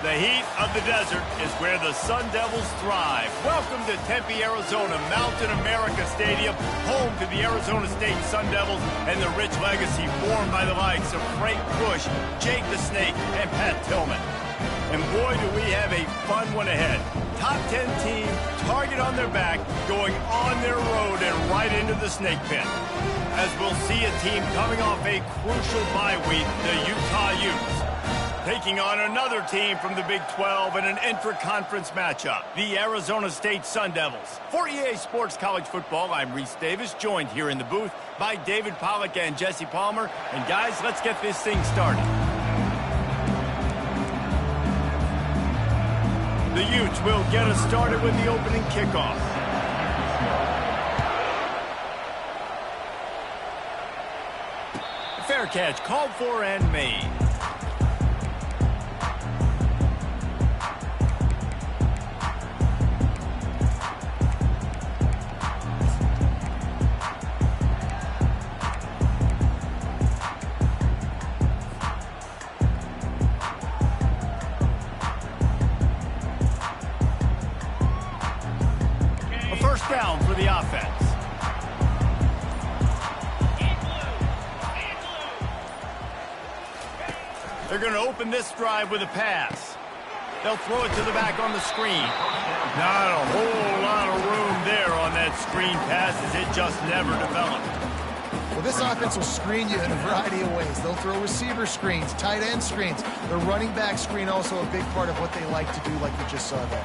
The heat of the desert is where the Sun Devils thrive. Welcome to Tempe, Arizona, Mountain America Stadium, home to the Arizona State Sun Devils and the rich legacy formed by the likes of Frank Bush, Jake the Snake, and Pat Tillman. And boy, do we have a fun one ahead. Top 10 team, target on their back, going on their road and right into the snake pit. As we'll see a team coming off a crucial bye week, the Utah Utes, taking on another team from the Big 12 in an intra-conference matchup, the Arizona State Sun Devils. For EA Sports College Football, I'm Reese Davis, joined here in the booth by David Pollack and Jesse Palmer. And guys, let's get this thing started. The Utes will get us started with the opening kickoff. Fair catch called for and made. First down for the offense. They're going to open this drive with a pass. They'll throw it to the back on the screen. Not a whole lot of room there on that screen pass as it just never developed. Well, this offense will screen you in a variety of ways. They'll throw receiver screens, tight end screens. The running back screen also a big part of what they like to do, like you just saw there.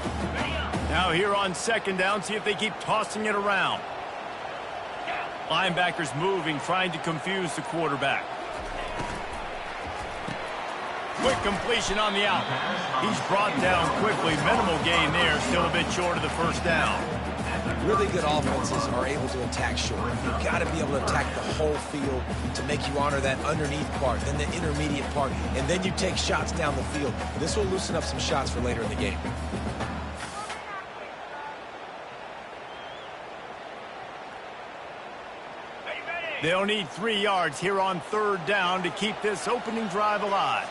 Now here on second down, see if they keep tossing it around. Linebackers moving, trying to confuse the quarterback. Quick completion on the out. He's brought down quickly. Minimal gain there, still a bit short of the first down. Really good offenses are able to attack short. You've got to be able to attack the whole field to make you honor that underneath part, then the intermediate part, and then you take shots down the field. This will loosen up some shots for later in the game. They'll need 3 yards here on third down to keep this opening drive alive.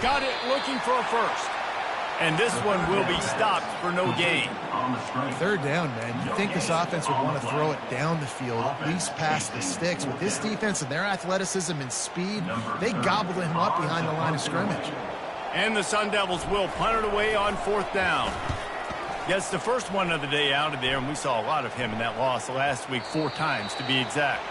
Got it, looking for a first. And this one will be stopped for no gain. Third down, man. You'd think this offense would want to throw it down the field, at least past the sticks. With this defense and their athleticism and speed, they gobbled him up behind the line of scrimmage. And the Sun Devils will punt it away on fourth down. Gets the first one of the day out of there, and we saw a lot of him in that loss last week, 4 times to be exact.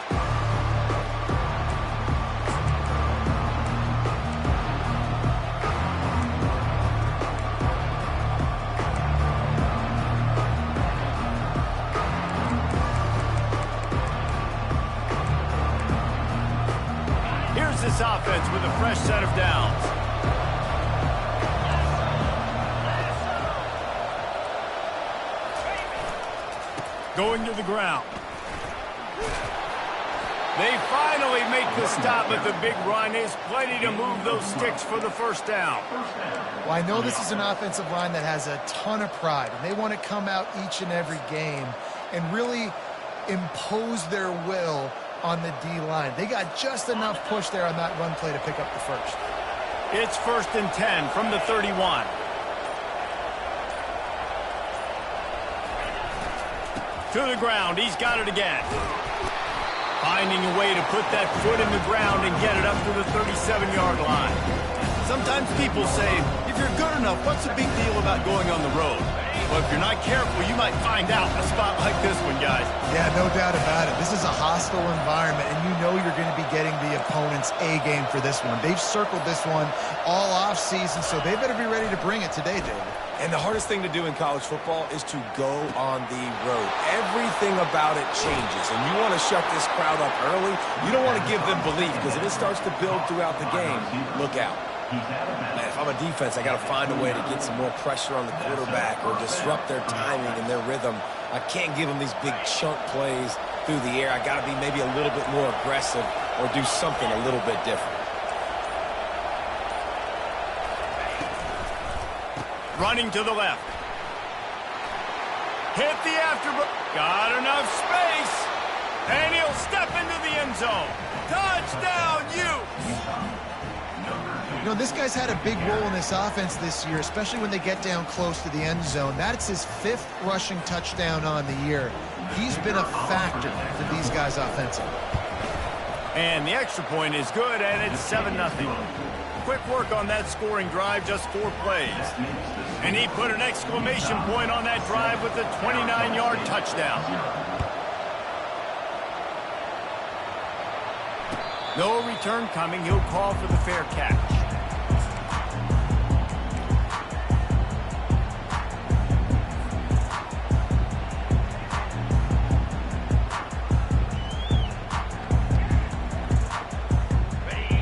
Here's this offense with a fresh set of downs. Going to the ground. They finally make the stop, but the big run is plenty to move those sticks for the first down. Well, I know this is an offensive line that has a ton of pride, and they want to come out each and every game and really impose their will on the D-line. They got just enough push there on that run play to pick up the first. It's 1st and 10 from the 31. To the ground, he's got it again. Finding a way to put that foot in the ground and get it up to the 37-yard line. Sometimes people say, if you're good enough, what's the big deal about going on the road? Well, if you're not careful, you might find out in a spot like this one, guys. Yeah, no doubt about it. This is a hostile environment, and you know you're going to be getting the opponent's A-game for this one. They've circled this one all off-season, so they better be ready to bring it today, David. And the hardest thing to do in college football is to go on the road. Everything about it changes, and you want to shut this crowd up early. You don't want to give them belief, because if it starts to build throughout the game, look out. Man, if I'm a defense, I got to find a way to get some more pressure on the quarterback or disrupt their timing and their rhythm. I can't give them these big chunk plays through the air. I got to be maybe a little bit more aggressive or do something a little bit different. Running to the left. Hit the afterbird. Got enough space. And he'll step into the end zone. Touchdown, Utes! You know, this guy's had a big role in this offense this year, especially when they get down close to the end zone. That's his 5th rushing touchdown on the year. He's been a factor for these guys offensively. And the extra point is good, and it's 7-0. Quick work on that scoring drive, just 4 plays. And he put an exclamation point on that drive with a 29-yard touchdown. No return coming. He'll call for the fair catch.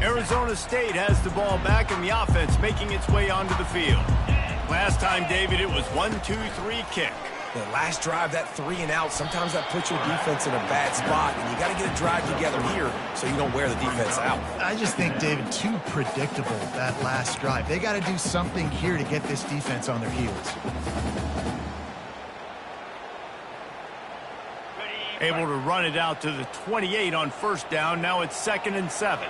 Arizona State has the ball back in the offense, making its way onto the field. Last time, David, it was 1-2-3 kick. The last drive, that 3 and out, sometimes that puts your defense in a bad spot, and you got to get a drive together here so you don't wear the defense out. I just think, David, too predictable, that last drive. They got to do something here to get this defense on their heels. Able to run it out to the 28 on first down. Now it's 2nd and 7.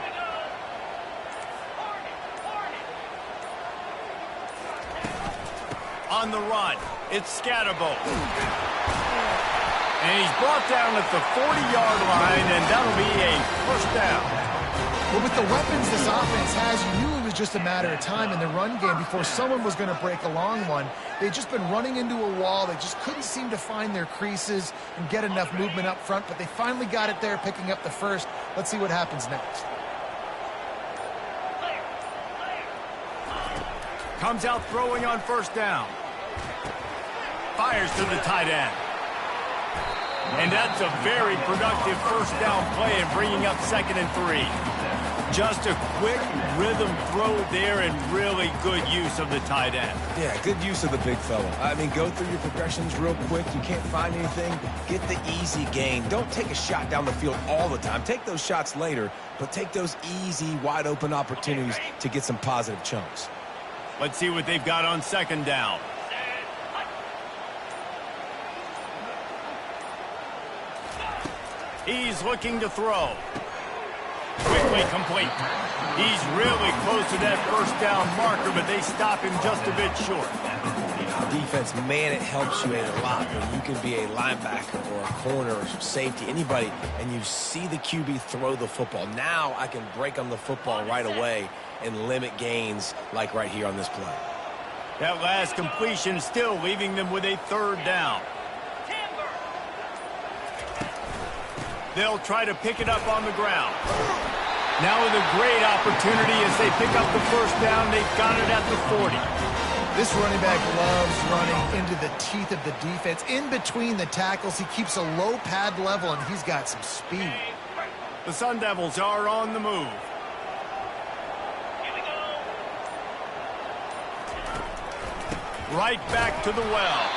On the run, it's Scatterbo. And he's brought down at the 40-yard line, and that'll be a first down. Well, with the weapons this offense has, you knew it was just a matter of time in the run game before someone was going to break a long one. They'd just been running into a wall. They just couldn't seem to find their creases and get enough movement up front, but they finally got it there, picking up the first. Let's see what happens next. Comes out throwing on first down. Fires to the tight end. And that's a very productive first down play and bringing up 2nd and 3. Just a quick rhythm throw there and really good use of the tight end. Yeah, good use of the big fella. I mean, go through your progressions real quick. You can't find anything. Get the easy gain. Don't take a shot down the field all the time. Take those shots later, but take those easy, wide-open opportunities to get some positive chunks. Let's see what they've got on 2nd down. He's looking to throw. Quickly complete. He's really close to that first down marker, but they stop him just a bit short. Defense, man, it helps you a lot when you can be a linebacker or a corner or safety, anybody, and you see the QB throw the football. Now I can break on the football right away and limit gains like right here on this play. That last completion still leaving them with a 3rd down. They'll try to pick it up on the ground. Now with a great opportunity as they pick up the first down. They've got it at the 40. This running back loves running into the teeth of the defense. In between the tackles, he keeps a low pad level, and he's got some speed. The Sun Devils are on the move. Right back to the well.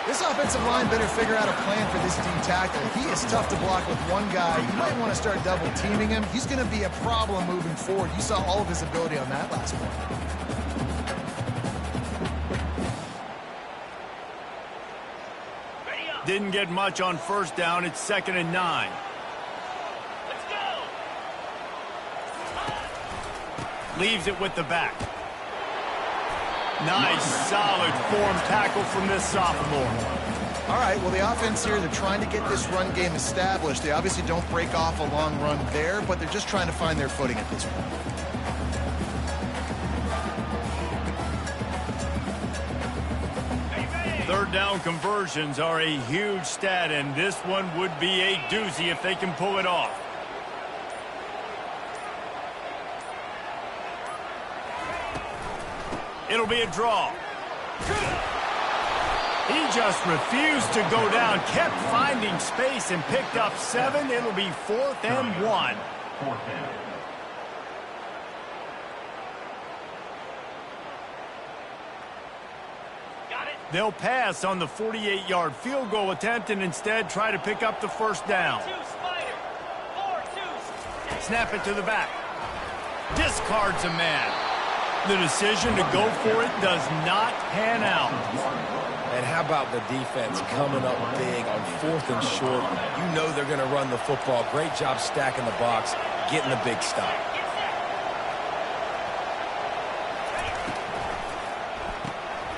This offensive line better figure out a plan for this D tackle. He is tough to block with one guy. You might want to start double teaming him. He's going to be a problem moving forward. You saw all of his ability on that last one. Didn't get much on first down. It's 2nd and 9. Let's go. Leaves it with the back. Nice, solid form tackle from this sophomore. All right, well, the offense here, they're trying to get this run game established. They obviously don't break off a long run there, but they're just trying to find their footing at this point. Third down conversions are a huge stat, and this one would be a doozy if they can pull it off. It'll be a draw. He just refused to go down, kept finding space and picked up 7. It'll be 4th and 1. They'll pass on the 48-yard field goal attempt and instead try to pick up the first down. Snap it to the back. Discards a man. The decision to go for it does not pan out. And how about the defense coming up big on 4th and short? You know they're going to run the football. Great job stacking the box, getting the big stop.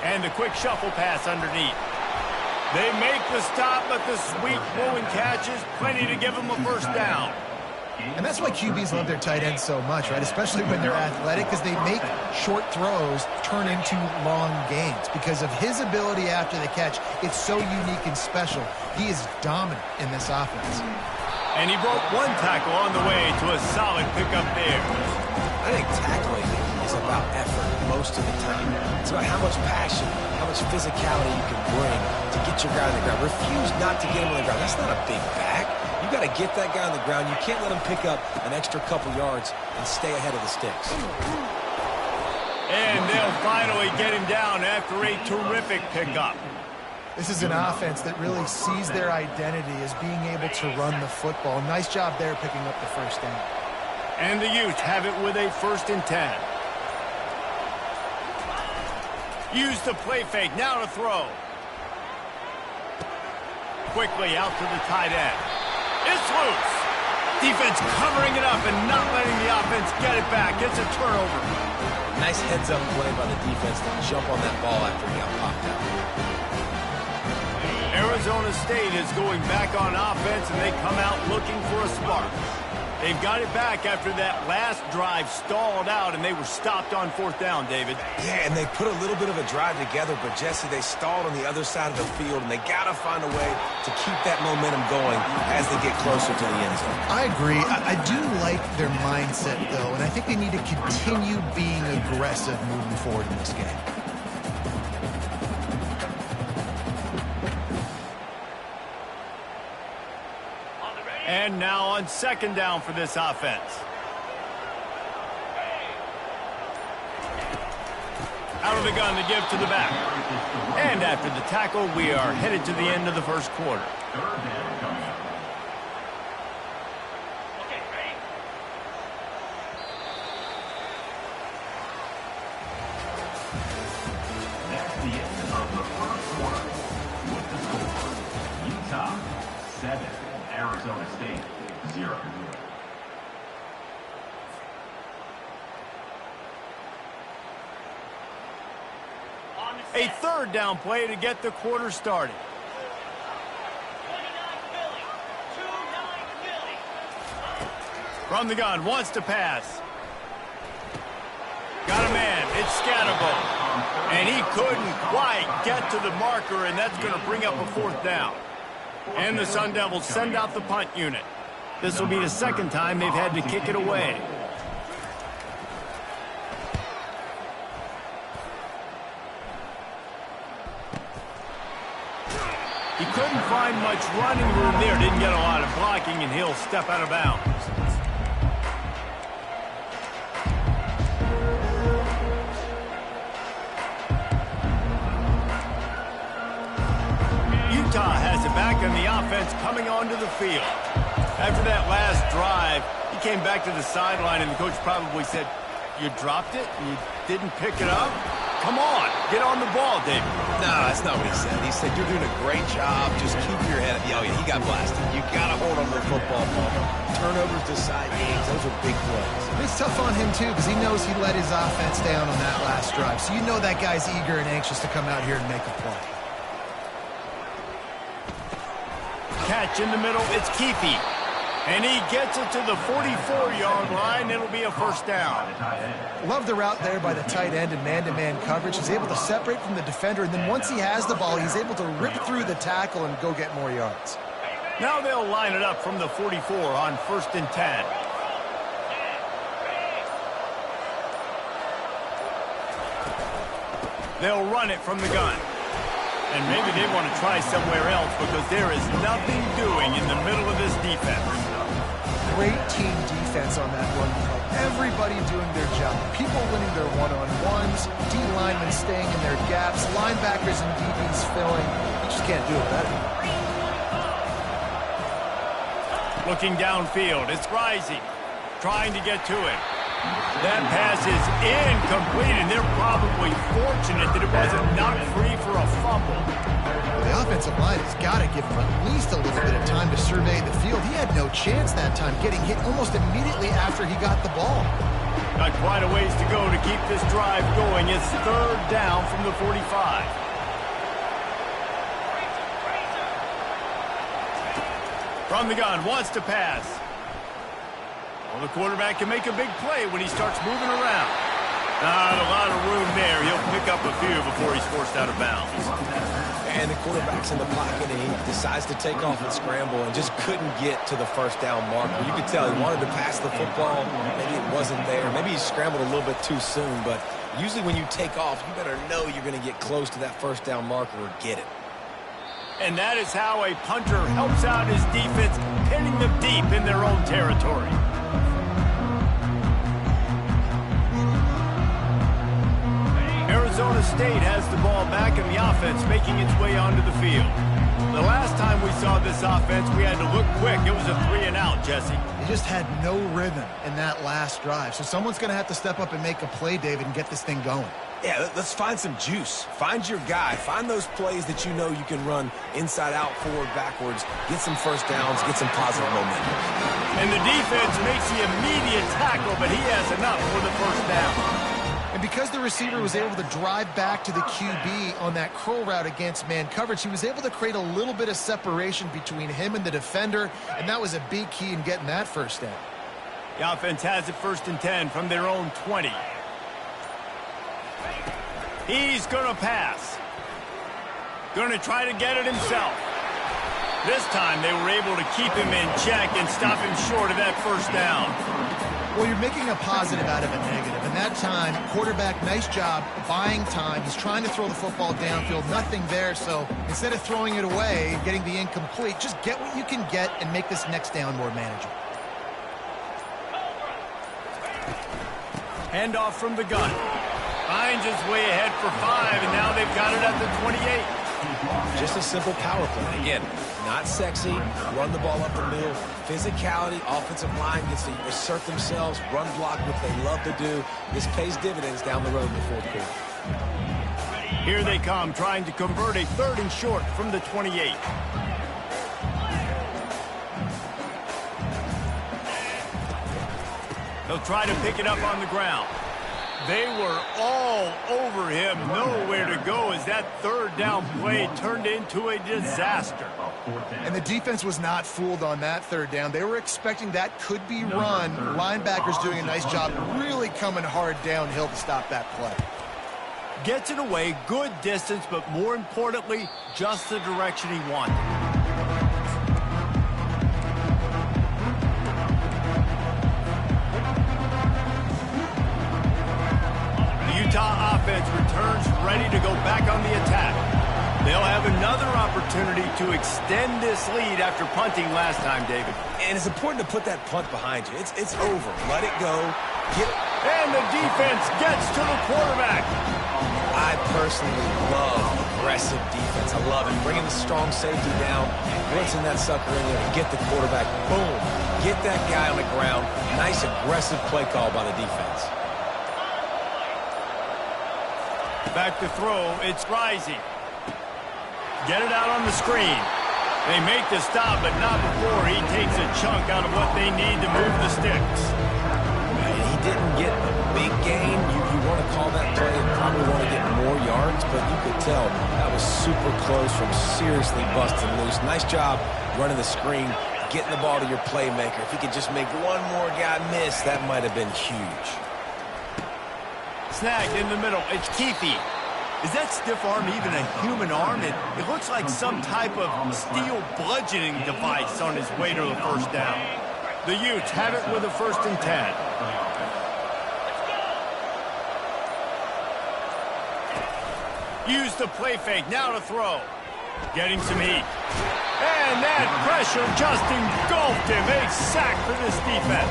And the quick shuffle pass underneath. They make the stop, but the sweet throwing catch is plenty to give them a first down. And that's why QBs love their tight ends so much, right? Especially when they're athletic, because they make short throws turn into long gains. Because of his ability after the catch, it's so unique and special. He is dominant in this offense. And he broke one tackle on the way to a solid pickup there. I think tackling is about effort most of the time. It's about how much passion, how much physicality you can bring to get your guy on the ground. Refuse not to get him on the ground. That's not a big back. You got to get that guy on the ground. You can't let him pick up an extra couple yards and stay ahead of the sticks. And they'll finally get him down after a terrific pickup. This is an offense that really sees their identity as being able to run the football. Nice job there picking up the first down. And the Utes have it with a 1st and 10. Use the play fake. Now to throw. Quickly out to the tight end. It's loose. Defense covering it up and not letting the offense get it back. It's a turnover. Nice heads-up play by the defense to jump on that ball after he got popped out. Arizona State is going back on offense, and they come out looking for a spark. They've got it back after that last drive stalled out, and they were stopped on 4th down, David. Yeah, and they put a little bit of a drive together, but, Jesse, they stalled on the other side of the field, and they got to find a way to keep that momentum going as they get closer to the end zone. I agree. I do like their mindset, though, and I think they need to continue being aggressive moving forward in this game. And now on 2nd down for this offense. Out of the gun to give to the back. And after the tackle, we are headed to the end of the first quarter. That's the end of the first quarter. With the score, Utah 7, Arizona State 0. A 3rd down play to get the quarter started. From the gun, wants to pass. Got a man, it's Scatterbo. And he couldn't quite get to the marker, and that's going to bring up a 4th down. And the Sun Devils send out the punt unit. This will be the 2nd time they've had to kick it away. He couldn't find much running room there. Didn't get a lot of blocking, and he'll step out of bounds. Utah has it back, and the offense coming onto the field. After that last drive, he came back to the sideline, and the coach probably said, "You dropped it? You didn't pick it up? Come on, get on the ball, David." No, that's not what he said. He said, "You're doing a great job. Just keep your head up." Oh, yeah, he got blasted. You got to hold on to the football ball. Turnovers decide games. Those are big plays. It's tough on him, too, because he knows he let his offense down on that last drive. So you know that guy's eager and anxious to come out here and make a play. Catch in the middle, it's Keefe. And he gets it to the 44-yard line. It'll be a 1st down. Love the route there by the tight end and man-to-man coverage. He's able to separate from the defender, and then once he has the ball, he's able to rip through the tackle and go get more yards. Now they'll line it up from the 44 on 1st and 10. They'll run it from the gun. And maybe they want to try somewhere else because there is nothing doing in the middle of this defense. Great team defense on that run play. Everybody doing their job. People winning their one-on-ones, D linemen staying in their gaps, linebackers and DBs filling. You just can't do it better. Looking downfield, it's Rising, trying to get to it. That pass is incomplete, and they're probably fortunate that it wasn't knocked free for a fumble. The offensive line has got to give him at least a little bit of time to survey the field. He had no chance that time, getting hit almost immediately after he got the ball. Got quite a ways to go to keep this drive going. It's third down from the 45. From the gun, wants to pass. Well, the quarterback can make a big play when he starts moving around. Not a lot of room there. He'll pick up a few before he's forced out of bounds. And the quarterback's in the pocket, and he decides to take off and scramble and just couldn't get to the first down marker. You could tell he wanted to pass the football. Maybe it wasn't there. Maybe he scrambled a little bit too soon, but usually when you take off, you better know you're going to get close to that first down marker or get it. And that is how a punter helps out his defense, pinning them deep in their own territory. Arizona State has the ball back in the offense, making its way onto the field. The last time we saw this offense, we had to look quick. It was a 3-and-out, Jesse. They just had no rhythm in that last drive. So someone's going to have to step up and make a play, David, and get this thing going. Yeah, let's find some juice. Find your guy. Find those plays that you know you can run inside out, forward, backwards. Get some first downs. Get some positive momentum. And the defense makes the immediate tackle, but he has enough for the first down. And because the receiver was able to drive back to the QB on that curl route against man coverage, he was able to create a little bit of separation between him and the defender, and that was a big key in getting that first down. The offense has it 1st and 10 from their own 20. He's going to pass. Going to try to get it himself. This time they were able to keep him in check and stop him short of that first down. Well, you're making a positive out of a negative. And that time, quarterback, nice job buying time. He's trying to throw the football downfield. Nothing there. So instead of throwing it away, getting the incomplete, just get what you can get and make this next down more manageable. Handoff from the gun. Finds his way ahead for 5, and now they've got it at the 28. Just a simple power play. Again, not sexy. Run the ball up the middle. Physicality, offensive line gets to assert themselves, run block, what they love to do. This pays dividends down the road in the fourth quarter. Here they come, trying to convert a 3rd and short from the 28. They'll try to pick it up on the ground. They were all over him, nowhere to go as that 3rd down play turned into a disaster. And the defense was not fooled on that 3rd down. They were expecting that could be run. Linebackers doing a nice job really coming hard downhill to stop that play. Gets it away, good distance, but more importantly, just the direction he wanted. Utah offense returns ready to go back on the attack. They'll have another opportunity to extend this lead after punting last time, David. And it's important to put that punt behind you. It's over. Let it go. And the defense gets to the quarterback. I personally love aggressive defense. I love it. Bringing the strong safety down, blitzing that sucker in there to get the quarterback. Boom. Get that guy on the ground. Nice aggressive play call by the defense. Back to throw, it's Rising. Get it out on the screen. They make the stop, but not before he takes a chunk out of what they need to move the sticks. And he didn't get a big gain. You want to call that play and probably want to get more yards, but you could tell that was super close from seriously busting loose. Nice job running the screen, getting the ball to your playmaker. If he could just make one more guy miss, that might have been huge. Snagged in the middle. It's Keefe. Is that stiff arm even a human arm? It looks like some type of steel bludgeoning device on his way to the first down. The Utes have it with a 1st and 10. Use the play fake, now to throw. Getting some heat. And that pressure just engulfed him. A sack for this defense.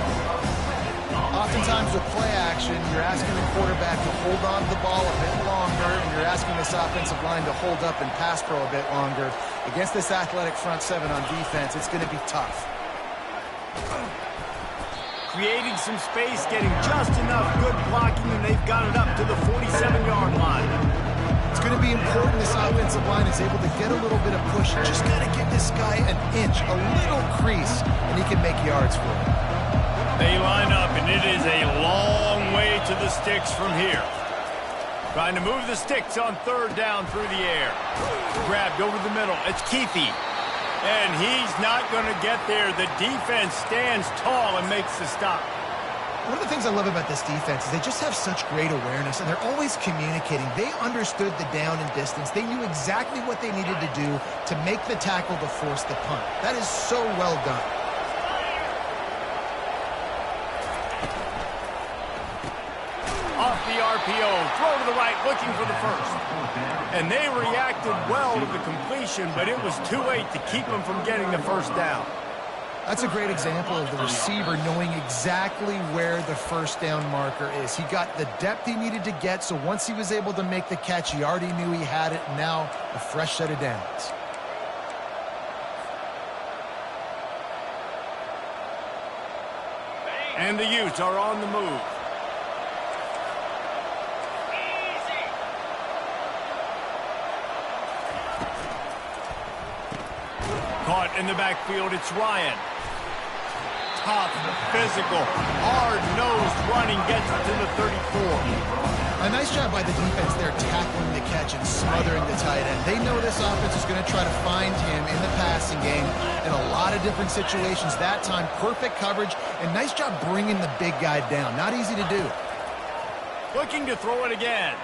Oftentimes with play action, you're asking the quarterback to hold on to the ball a bit longer, and you're asking this offensive line to hold up and pass pro a bit longer. Against this athletic front seven on defense, it's going to be tough. Creating some space, getting just enough good blocking, and they've got it up to the 47-yard line. It's going to be important this offensive line is able to get a little bit of push. Just got to give this guy an inch, a little crease, and he can make yards for it. They line up, and it is a long way to the sticks from here. Trying to move the sticks on third down through the air. Grabbed over the middle. It's Keithy. And he's not going to get there. The defense stands tall and makes the stop. One of the things I love about this defense is they just have such great awareness, and they're always communicating. They understood the down and distance. They knew exactly what they needed to do to make the tackle to force the punt. That is so well done. Off the RPO, throw to the right, looking for the first. And they reacted well to the completion, but it was too late to keep them from getting the first down. That's a great example of the receiver knowing exactly where the first down marker is. He got the depth he needed to get, so once he was able to make the catch, he already knew he had it. Now, a fresh set of downs. And the Utes are on the move. Caught in the backfield, it's Ryan. Tough, physical, hard-nosed running gets it to the 34. A nice job by the defense there tackling the catch and smothering the tight end. They know this offense is going to try to find him in the passing game in a lot of different situations. That time, perfect coverage, and nice job bringing the big guy down. Not easy to do. Looking to throw it again.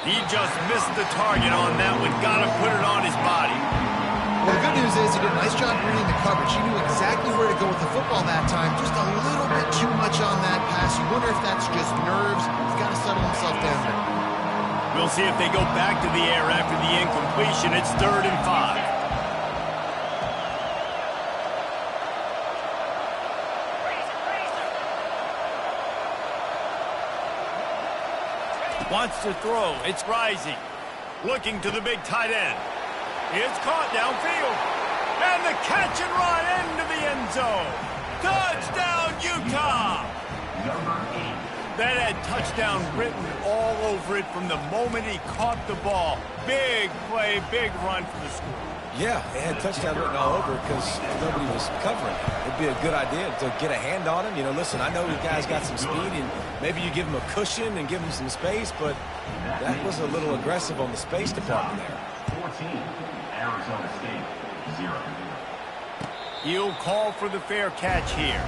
He just missed the target on that one. Got to put it on his body. Well, the good news is he did a nice job reading the coverage. He knew exactly where to go with the football that time. Just a little bit too much on that pass. You wonder if that's just nerves. He's got to settle himself down there. We'll see if they go back to the air after the incompletion. It's 3rd and 5. Wants to throw. It's Rising. Looking to the big tight end. It's caught downfield. And the catch and run into the end zone. Touchdown, Utah! That had touchdown written all over it from the moment he caught the ball. Big play, big run for the score. Yeah, it had touchdown written all over because nobody was covering. It'd be a good idea to get a hand on him. You know, listen, I know the guy's got some speed, and maybe you give him a cushion and give him some space, but that was a little aggressive on the space department there. 14, Arizona State, 0. He'll call for the fair catch here.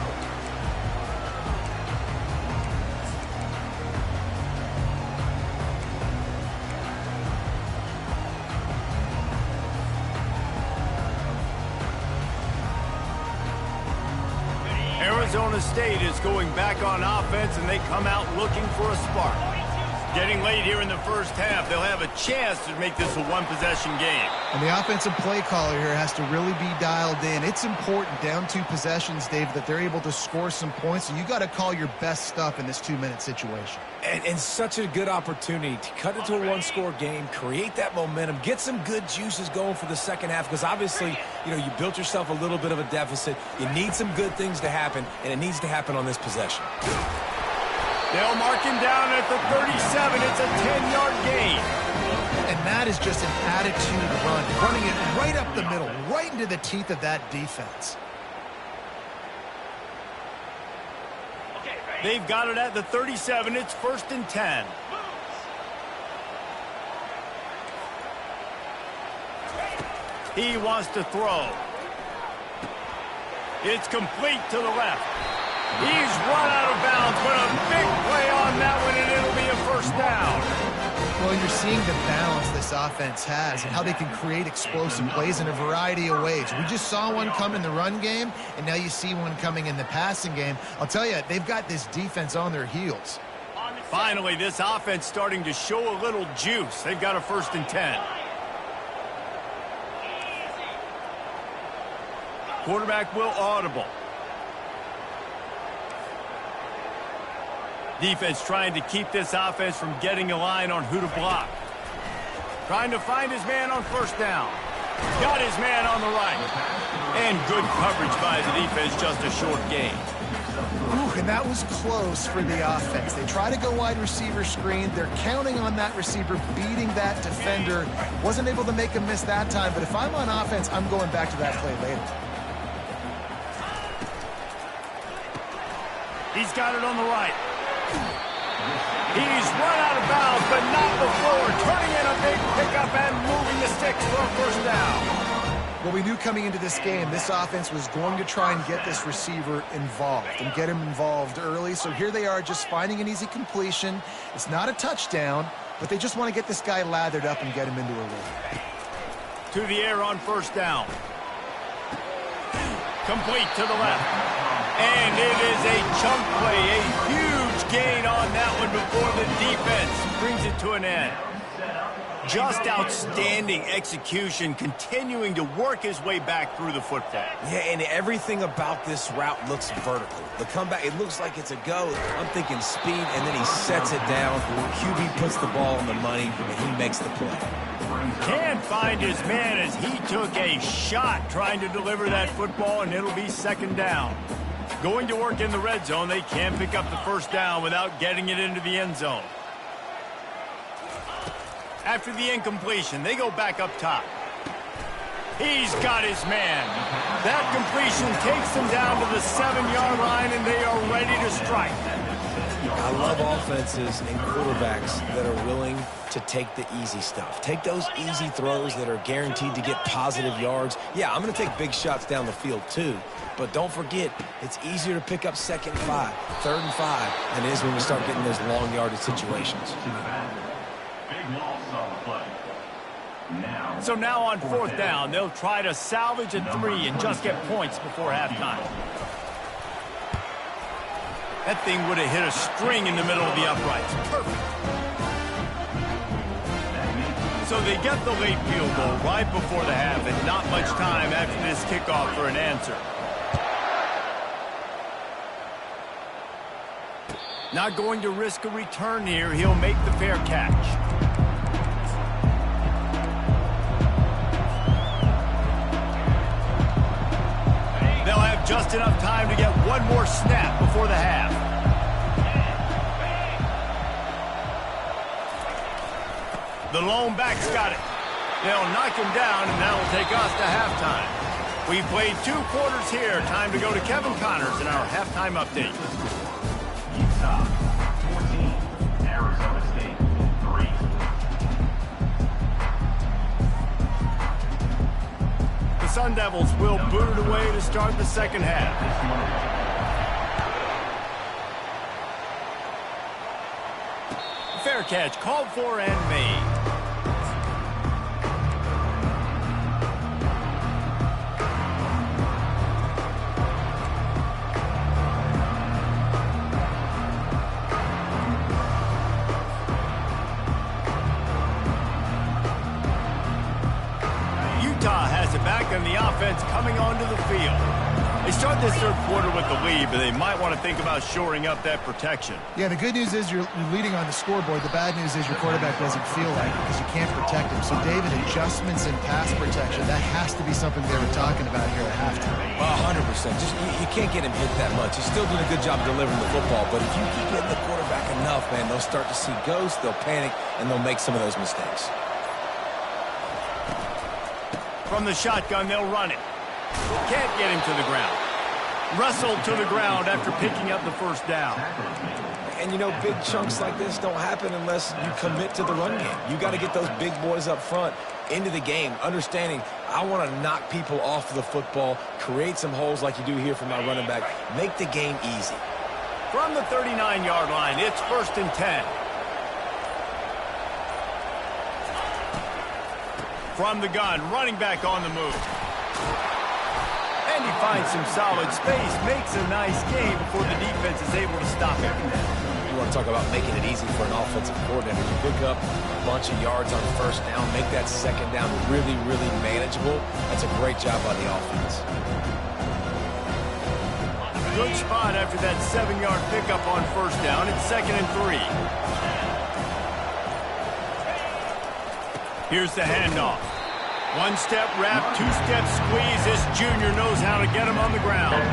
Arizona State is going back on offense, and they come out looking for a spark. Getting late here in the first half, they'll have a chance to make this a one-possession game. And the offensive play caller here has to really be dialed in. It's important, down 2 possessions, Dave, that they're able to score some points, and you got to call your best stuff in this 2-minute situation. And such a good opportunity to cut it to a one-score game, create that momentum, get some good juices going for the second half, because obviously, you know, you built yourself a little bit of a deficit. You need some good things to happen, and it needs to happen on this possession. They'll mark him down at the 37. It's a 10-yard gain. And that is just an attitude run, running it right up the middle, right into the teeth of that defense. They've got it at the 37. It's 1st and 10. He wants to throw. It's complete to the left. He's run out of bounds, but a big play on that one, and it'll be a 1st down. Well, you're seeing the balance this offense has and how they can create explosive plays in a variety of ways. We just saw one come in the run game, and now you see one coming in the passing game. I'll tell you, they've got this defense on their heels. Finally, this offense starting to show a little juice. They've got a 1st and 10. Quarterback will audible. Defense trying to keep this offense from getting a line on who to block. Trying to find his man on 1st down. Got his man on the right. And good coverage by the defense, just a short gain. Ooh, and that was close for the offense. They try to go wide receiver screen. They're counting on that receiver beating that defender. Wasn't able to make him miss that time, but if I'm on offense, I'm going back to that play later. He's got it on the right. He's run out of bounds, but not before. Turning in a big pickup and moving the sticks for a 1st down. Well, we knew coming into this game, this offense was going to try and get this receiver involved and get him involved early. So here they are just finding an easy completion. It's not a touchdown, but they just want to get this guy lathered up and get him into a rhythm. To the air on 1st down. Complete to the left. And it is a chunk play, a huge gain on that one before the defense brings it to an end. Just outstanding execution, continuing to work his way back through the football. Yeah, and everything about this route looks vertical. The comeback, it looks like it's a go. I'm thinking speed, and then he sets it down. QB puts the ball on the money, and he makes the play. Can't find his man as he took a shot trying to deliver that football, and it'll be 2nd down. Going to work in the red zone, they can't pick up the 1st down without getting it into the end zone. After the incompletion, they go back up top. He's got his man. That completion takes them down to the 7-yard line, and they are ready to strike. I love offenses and quarterbacks that are willing to take the easy stuff. Take those easy throws that are guaranteed to get positive yards. Yeah, I'm going to take big shots down the field too, but don't forget, it's easier to pick up 2nd and 5, 3rd and 5 than it is when we start getting those long yardage situations. Big loss on the play. Now. So now on 4th down, they'll try to salvage a 3 and just get points before halftime. That thing would have hit a string in the middle of the uprights. Perfect. So they get the late field goal right before the half, and not much time after this kickoff for an answer. Not going to risk a return here. He'll make the fair catch. They'll have just enough time to get one more snap before the half. The lone back's got it. They'll knock him down, and that'll take us to halftime. We've played 2 quarters here. Time to go to Kevin Connors in our halftime update. Utah 14, Arizona State 3. The Sun Devils will boot it away to start the 2nd half. Fair catch called for and made. Utah has it back on the offense coming onto the field. They start this 3rd quarter with the lead, but they might want to think about shoring up that protection. Yeah, the good news is you're leading on the scoreboard. The bad news is your quarterback doesn't feel like it because you can't protect him. So, David, adjustments in pass protection, that has to be something they were talking about here at halftime. 100%. Just you can't get him hit that much. He's still doing a good job delivering the football, but if you keep hitting the quarterback enough, man, they'll start to see ghosts, they'll panic, and they'll make some of those mistakes. From the shotgun, they'll run it. Can't get him to the ground. Wrestled to the ground after picking up the 1st down. And, you know, big chunks like this don't happen unless you commit to the run game. You got to get those big boys up front into the game, understanding I want to knock people off the football, create some holes like you do here for my running back, make the game easy. From the 39-yard line, it's 1st and 10. From the gun, running back on the move. And he finds some solid space, makes a nice gain before the defense is able to stop him. You want to talk about making it easy for an offensive coordinator. You pick up a bunch of yards on first down, make that second down really, really manageable. That's a great job by the offense. Good spot after that 7-yard pickup on first down. It's 2nd and 3. Here's the handoff. One-step wrap, two-step squeeze. This junior knows how to get him on the ground.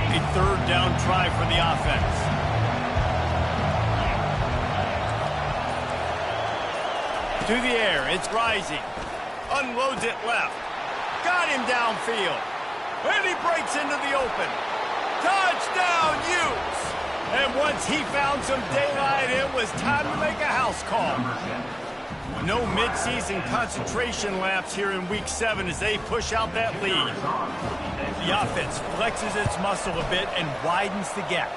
A 3rd down try for the offense. To the air, it's Rising. Unloads it left. Got him downfield. And he breaks into the open. Touchdown, Utes! And once he found some daylight, it was time to make a house call. No midseason concentration laps here in Week 7 as they push out that lead. The offense flexes its muscle a bit and widens the gap.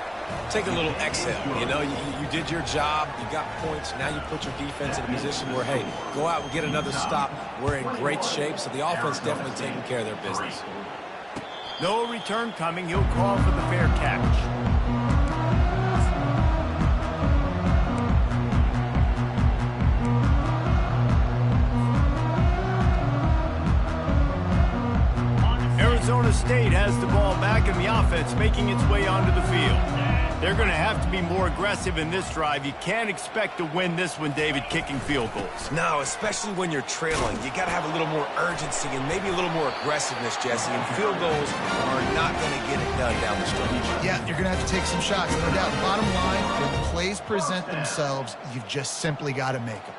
Take a little exhale. You know, you did your job. You got points. Now you put your defense in a position where, hey, go out and get another stop. We're in great shape, so the offense definitely taking care of their business. No return coming. He'll call for the fair catch. Arizona State has the ball back and the offense making its way onto the field. They're going to have to be more aggressive in this drive. You can't expect to win this one, David, kicking field goals. No, especially when you're trailing. You got to have a little more urgency and maybe a little more aggressiveness, Jesse. And field goals are not going to get it done down the stretch. Yeah, you're going to have to take some shots, no doubt. Bottom line, when plays present themselves, you've just simply got to make them.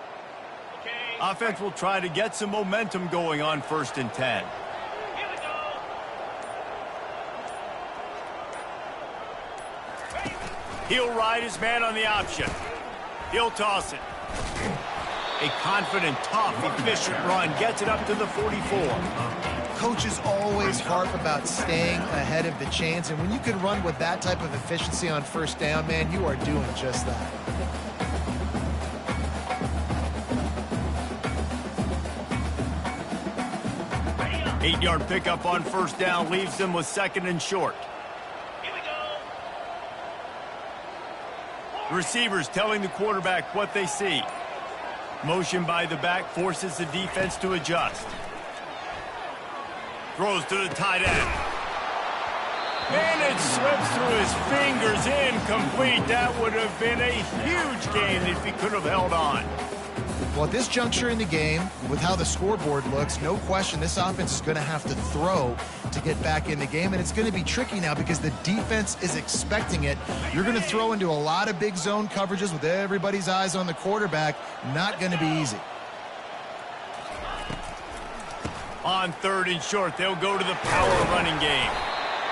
Offense will try to get some momentum going on 1st and 10. He'll ride his man on the option. He'll toss it. A confident, tough, efficient run gets it up to the 44. Coaches always harp about staying ahead of the chains, and when you can run with that type of efficiency on first down, man, you are doing just that. Eight-yard pickup on first down leaves them with 2nd and short. Receivers telling the quarterback what they see. Motion by the back forces the defense to adjust. Throws to the tight end. And it slips through his fingers, incomplete. That would have been a huge gain if he could have held on. Well, at this juncture in the game, with how the scoreboard looks, no question this offense is going to have to throw to get back in the game, and it's going to be tricky now because the defense is expecting it. You're going to throw into a lot of big zone coverages with everybody's eyes on the quarterback. Not going to be easy. On 3rd and short, they'll go to the power running game.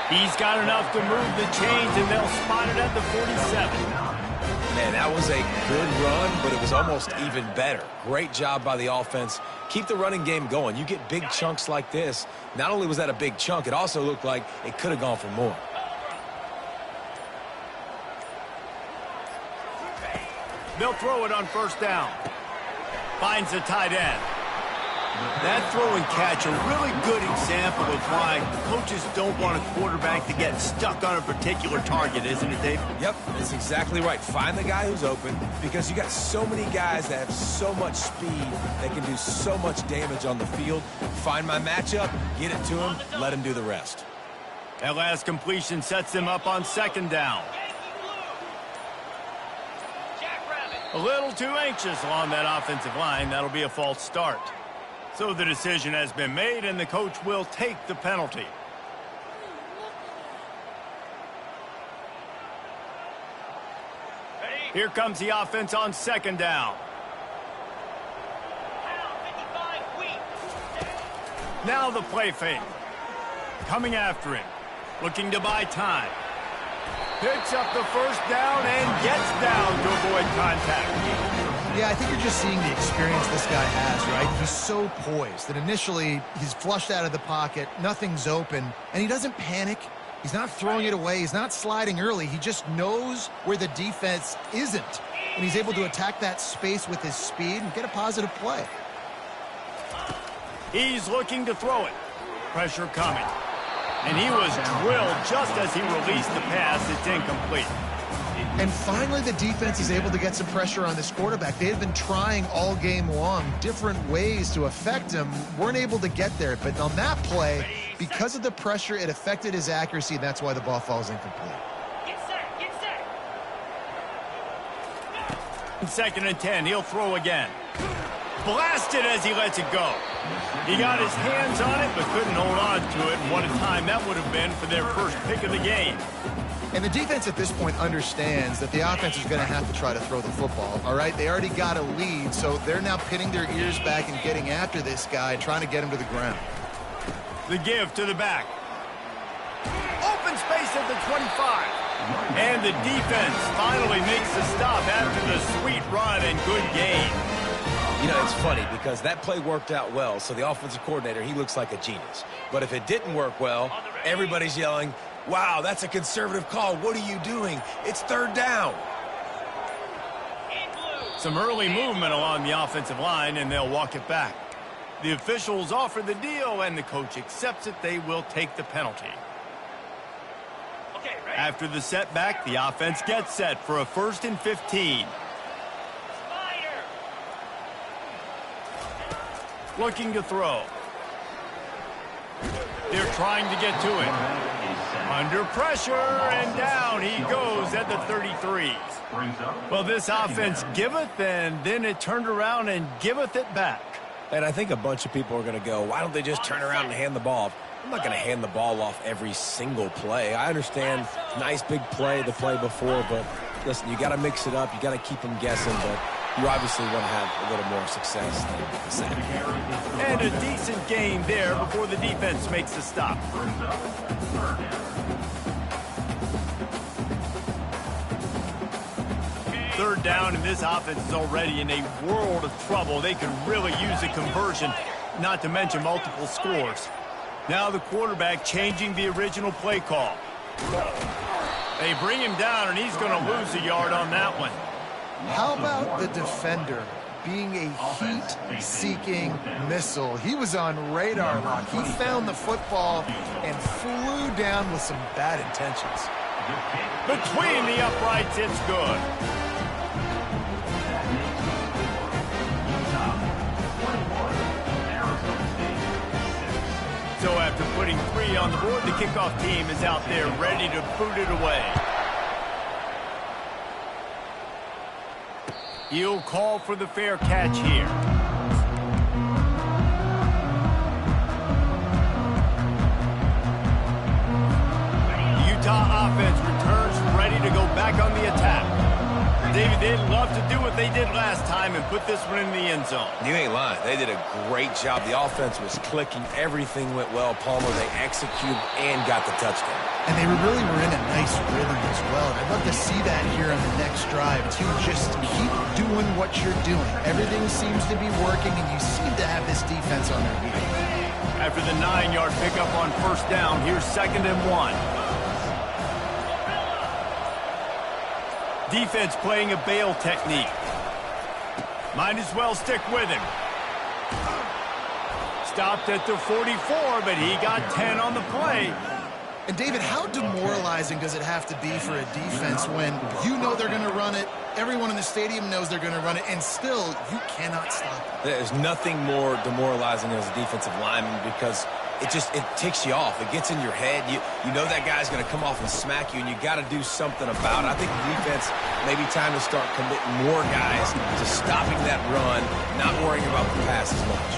He's got enough to move the chains, and they'll spot it at the 47. Man, that was a good run, but it was almost even better. Great job by the offense. Keep the running game going. You get big chunks like this. Not only was that a big chunk, it also looked like it could have gone for more. They'll throw it on first down. Finds the tight end. That throw and catch, a really good example of why coaches don't want a quarterback to get stuck on a particular target, isn't it, Dave? Yep, that's exactly right. Find the guy who's open because you got so many guys that have so much speed that can do so much damage on the field. Find my matchup, get it to him, let him do the rest. That last completion sets them up on 2nd down. A little too anxious along that offensive line. That'll be a false start. So the decision has been made, and the coach will take the penalty. Here comes the offense on 2nd down. Now the play fake. Coming after him. Looking to buy time. Picks up the first down and gets down to avoid contact. Yeah, I think you're just seeing the experience this guy has, right? He's so poised that initially he's flushed out of the pocket, nothing's open, and he doesn't panic. He's not throwing it away. He's not sliding early. He just knows where the defense isn't, and he's able to attack that space with his speed and get a positive play. He's looking to throw it. Pressure coming. And he was drilled just as he released the pass. It's incomplete. And finally, the defense is able to get some pressure on this quarterback. They had been trying all game long different ways to affect him. Weren't able to get there. But on that play, because of the pressure, it affected his accuracy, and that's why the ball falls incomplete. Get set, get set. 2nd and 10, he'll throw again. Blasted as he lets it go. He got his hands on it, but couldn't hold on to it. And what a time that would have been for their first pick of the game. And the defense at this point understands that the offense is going to have to try to throw the football, all right? They already got a lead, so they're now pinning their ears back and getting after this guy, trying to get him to the ground. The give to the back. Open space at the 25. And the defense finally makes the stop after the sweet run and good gain. You know, it's funny because that play worked out well, so the offensive coordinator, he looks like a genius. But if it didn't work well, everybody's yelling, "Wow, that's a conservative call. What are you doing? It's 3rd down." Some early movement along the offensive line, and they'll walk it back. The officials offer the deal, and the coach accepts it. They will take the penalty. Okay, ready? After the setback, the offense gets set for a 1st and 15. Spider. Looking to throw. They're trying to get to it. Under pressure, and down he goes at the 33. Well, this offense giveth, and then it turned around and giveth it back. And I think a bunch of people are going to go, why don't they just turn around and hand the ball off? I'm not going to hand the ball off every single play. I understand nice big play the play before, but listen, you got to mix it up. You got to keep them guessing, but you obviously want to have a little more success than the sack. And a decent game there before the defense makes the stop. 3rd down, and this offense is already in a world of trouble. They could really use a conversion, not to mention multiple scores. Now the quarterback changing the original play call. They bring him down, and he's going to lose a yard on that one. How about the defender being a heat-seeking missile? He was on radar lock. He found the football and flew down with some bad intentions. Between the uprights, it's good. So after putting 3 on the board, the kickoff team is out there ready to boot it away. He'll call for the fair catch here. The Utah offense returns ready to go back on the attack. David, they'd love to do what they did last time and put this one in the end zone. You ain't lying. They did a great job. The offense was clicking. Everything went well. Palmer, they executed and got the touchdown. And they really were in a nice rhythm as well. And I'd love to see that here on the next drive, too. Just keep doing what you're doing. Everything seems to be working, and you seem to have this defense on their feet. After the 9-yard pickup on 1st down, here's 2nd and 1. Defense playing a bail technique. Might as well stick with him. Stopped at the 44, but he got 10 on the play. And, David, how demoralizing does it have to be for a defense when you know they're going to run it, everyone in the stadium knows they're going to run it, and still you cannot stop it? There's nothing more demoralizing as a defensive lineman because it ticks you off. It gets in your head. You know that guy's going to come off and smack you, and you got to do something about it. I think the defense maybe time to start committing more guys to stopping that run, not worrying about the pass as much.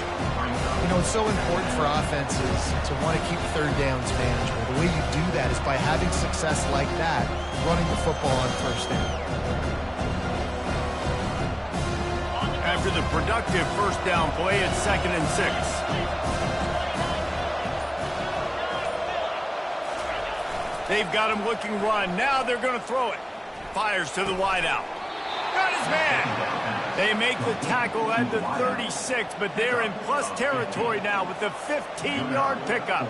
You know, it's so important for offenses to want to keep 3rd downs manageable. The way you do that is by having success like that, running the football on 1st down. After the productive 1st down play, it's 2nd and 6. They've got him looking run. Now they're going to throw it. Fires to the wideout. Got his man. They make the tackle at the 36, but they're in plus territory now with the 15-yard pickup.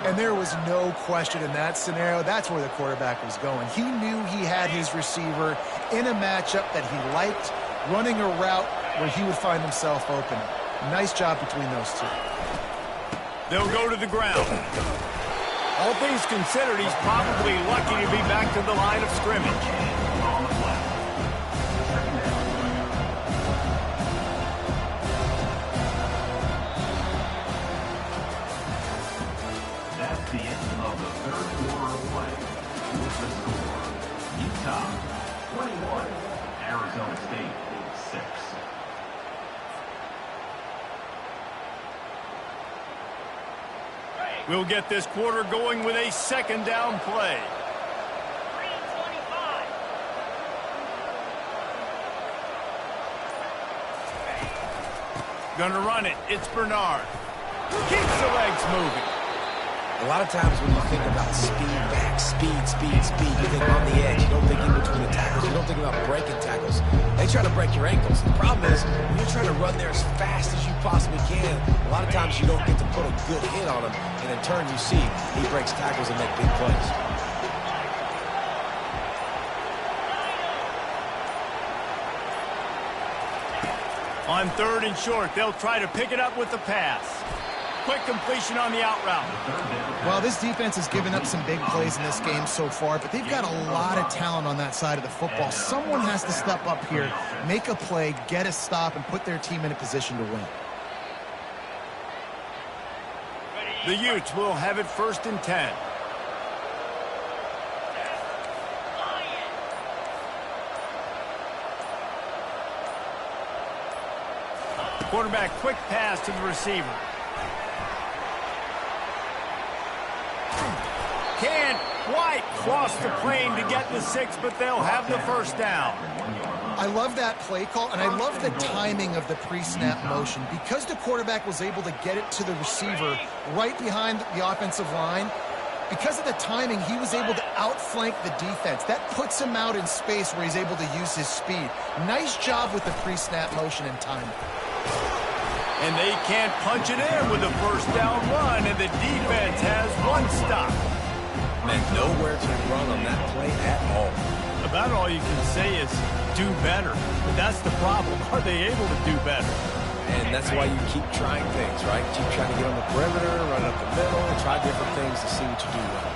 And there was no question in that scenario. That's where the quarterback was going. He knew he had his receiver in a matchup that he liked, running a route where he would find himself open. Nice job between those two. They'll go to the ground. All things considered, he's probably lucky to be back to the line of scrimmage. On the play. Second down. That's the end of the third quarter of play. With the score, Utah 21, Arizona State 6. We'll get this quarter going with a second down play. 3:25. Gonna run it. It's Bernard. Keeps the legs moving. A lot of times when you think about speed back, speed, you think on the edge. You don't think in between the tackles. You don't think about breaking tackles. They try to break your ankles. The problem is when you're trying to run there as fast as you possibly can, a lot of times you don't get to put a good hit on him, and in turn you see he breaks tackles and make big plays. On 3rd and short, they'll try to pick it up with the pass. Quick completion on the out route. Well, this defense has given up some big plays in this game so far, but they've got a lot of talent on that side of the football. Someone has to step up here, make a play, get a stop, and put their team in a position to win. The Utes will have it 1st and 10. Quarterback, quick pass to the receiver. Can't quite cross the plane to get the 6, but they'll have the 1st down. I love that play call, and I love the timing of the pre-snap motion. Because the quarterback was able to get it to the receiver right behind the offensive line, because of the timing, he was able to outflank the defense. That puts him out in space where he's able to use his speed. Nice job with the pre-snap motion and timing. And they can't punch it in with a 1st down run, and the defense has one stop. Man, nowhere to run on that play at all. About all you can say is do better. But that's the problem. Are they able to do better? And that's why you keep trying things, right? Keep trying to get on the perimeter, run up the middle, try different things to see what you do well.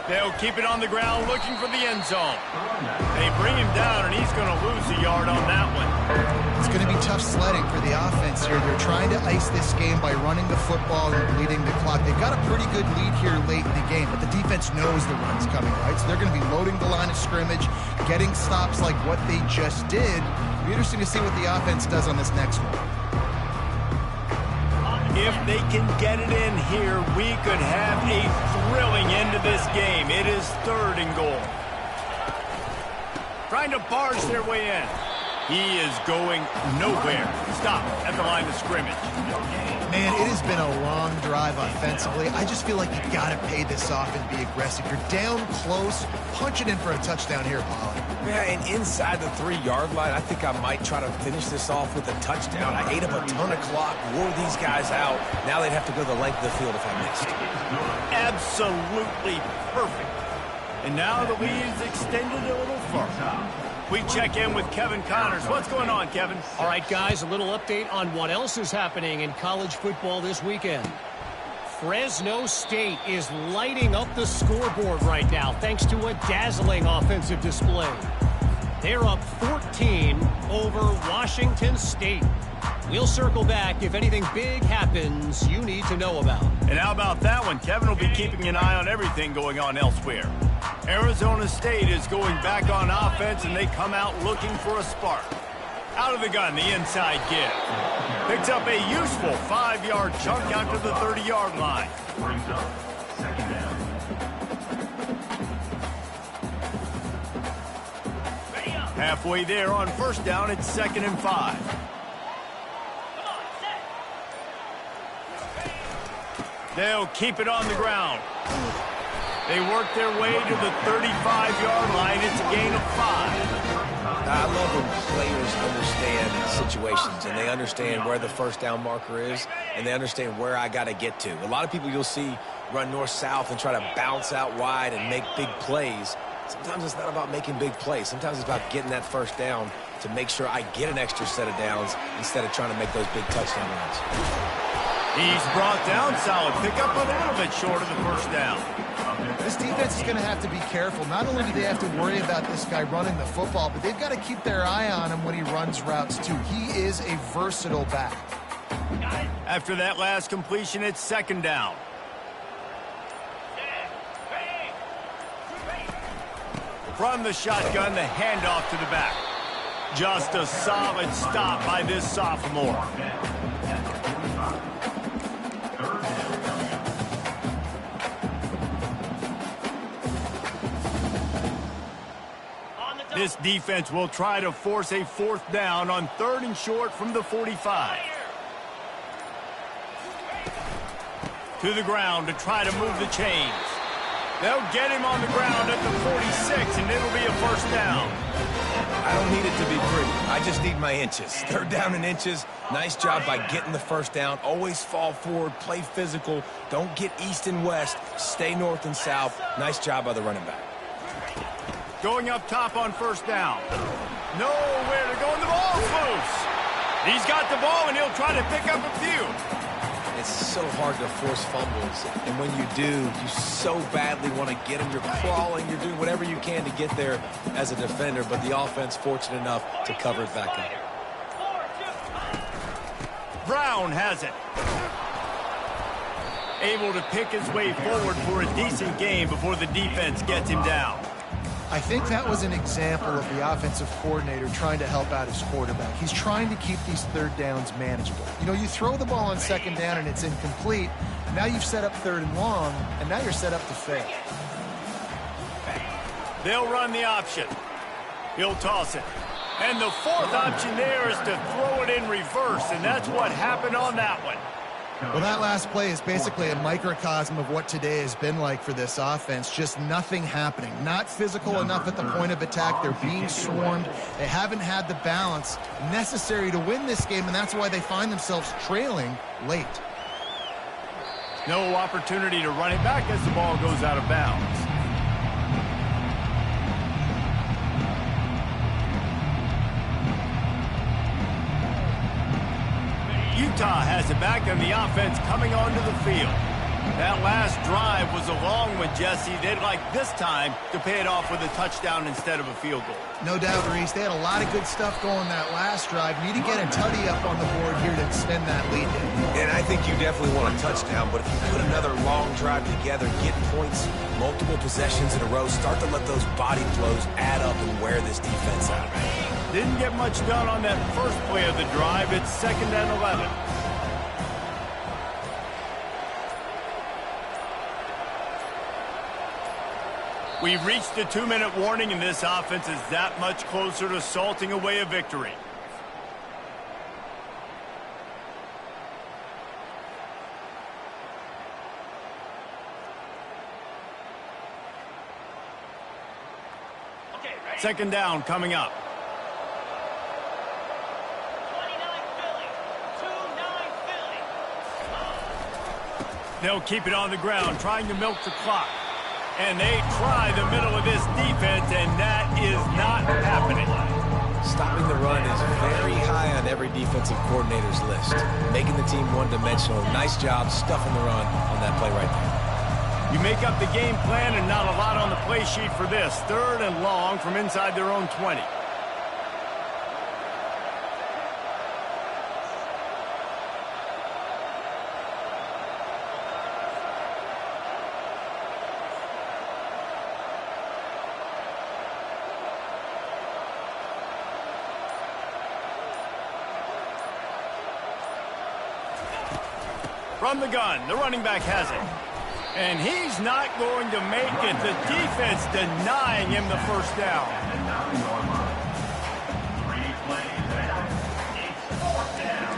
They'll keep it on the ground looking for the end zone. They bring him down, and he's going to lose a yard on that one. It's going to be tough sledding for the offense here. They're trying to ice this game by running the football and bleeding the clock. They've got a pretty good lead here late in the game, but the defense knows the run's coming, right? So they're going to be loading the line of scrimmage, getting stops like what they just did. It'll be interesting to see what the offense does on this next one. If they can get it in here, we could have a thrilling end to this game. It is 3rd and goal. Trying to barge their way in. He is going nowhere. Stop at the line of scrimmage. Man, it has been a long drive offensively. I just feel like you got to pay this off and be aggressive. You're down close. Punch it in for a touchdown here, Pollard. Yeah, and inside the 3-yard line, I think I might try to finish this off with a touchdown. I ate up a ton of clock, wore these guys out. Now they'd have to go the length of the field if I missed. Absolutely perfect. And now the lead is extended a little further. We check in with Kevin Connors. What's going on, Kevin? All right, guys, a little update on what else is happening in college football this weekend. Fresno State is lighting up the scoreboard right now thanks to a dazzling offensive display. They're up 14 over Washington State. We'll circle back if anything big happens you need to know about. And how about that one? Kevin will be keeping an eye on everything going on elsewhere. Arizona State is going back on offense, and they come out looking for a spark. Out of the gun, the inside give. Picks up a useful 5-yard chunk out to the 30-yard line. Brings up 2nd down. Halfway there on 1st down, it's 2nd and 5. Come on, set. They'll keep it on the ground. They work their way to the 35-yard line. It's a gain of 5. I love when players understand situations and they understand where the 1st down marker is and they understand where I got to get to. A lot of people you'll see run north-south and try to bounce out wide and make big plays. Sometimes it's not about making big plays. Sometimes it's about getting that 1st down to make sure I get an extra set of downs instead of trying to make those big touchdown runs. He's brought down. Solid pickup, but a little bit short of the first down. This defense is going to have to be careful. Not only do they have to worry about this guy running the football, but they've got to keep their eye on him when he runs routes, too. He is a versatile back. After that last completion, it's second down. From the shotgun, the handoff to the back. Just a solid stop by this sophomore. This defense will try to force a fourth down on 3rd and short from the 45. To the ground to try to move the chains. They'll get him on the ground at the 46, and it'll be a first down. I don't need it to be pretty. I just need my inches. 3rd down and inches. Nice job by getting the first down. Always fall forward, play physical. Don't get east and west. Stay north and south. Nice job by the running back. Going up top on first down. Nowhere to go, and the ball's loose. He's got the ball, and he'll try to pick up a few. It's so hard to force fumbles, and when you do, you so badly want to get them. You're crawling, you're doing whatever you can to get there as a defender, but the offense fortunate enough to cover it back up. Brown has it. Able to pick his way forward for a decent game before the defense gets him down. I think that was an example of the offensive coordinator trying to help out his quarterback. He's trying to keep these 3rd downs manageable. You know, you throw the ball on 2nd down and it's incomplete. Now you've set up 3rd and long, and now you're set up to fail. They'll run the option. He'll toss it. And the 4th option there is to throw it in reverse, and that's what happened on that one. Well, that last play is basically a microcosm of what today has been like for this offense. Just nothing happening. Not physical enough at the point of attack. They're being swarmed. They haven't had the balance necessary to win this game, and that's why they find themselves trailing late. No opportunity to run it back as the ball goes out of bounds. Utah has it back, and the offense coming onto the field. That last drive was a long one, Jesse. They'd like this time to pay it off with a touchdown instead of a field goal. No doubt, Reese. They had a lot of good stuff going that last drive. Need to get a tutty up on the board here to extend that lead. And I think you definitely want a touchdown, but if you put another long drive together, get points, multiple possessions in a row, start to let those body flows add up and wear this defense out. Didn't get much done on that first play of the drive. It's 2nd and 11. We've reached the 2-minute warning, and this offense is that much closer to salting away a victory. Second down coming up. They'll keep it on the ground, trying to milk the clock. And they try the middle of this defense, and that is not happening. Stopping the run is very high on every defensive coordinator's list. Making the team one-dimensional. Nice job stuffing the run on that play right there. You make up the game plan, and not a lot on the play sheet for this. 3rd and long from inside their own 20. From the gun, the running back has it. And he's not going to make it. The defense denying him the first down. And now your line. 3 plays out. It's 4th down.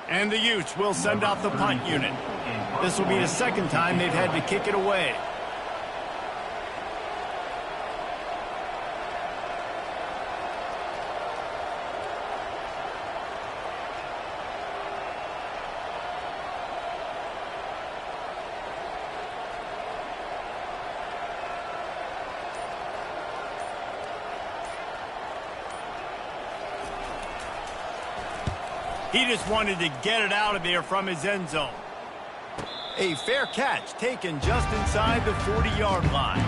And the Utes will send out the punt unit. This will be the 2nd time they've had to kick it away. He just wanted to get it out of there from his end zone. A fair catch taken just inside the 40-yard line.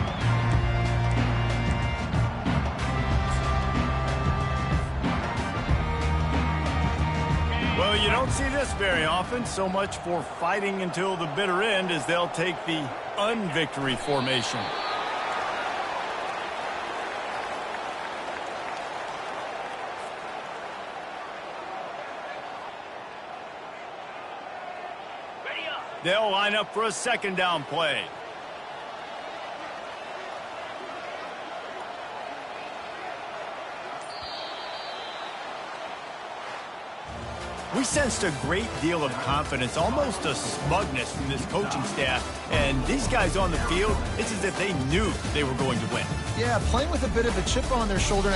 Well, you don't see this very often. So much for fighting until the bitter end as they'll take the unvictory formation. They'll line up for a second down play. We sensed a great deal of confidence, almost a smugness from this coaching staff. And these guys on the field, it's as if they knew they were going to win. Yeah, playing with a bit of a chip on their shoulder.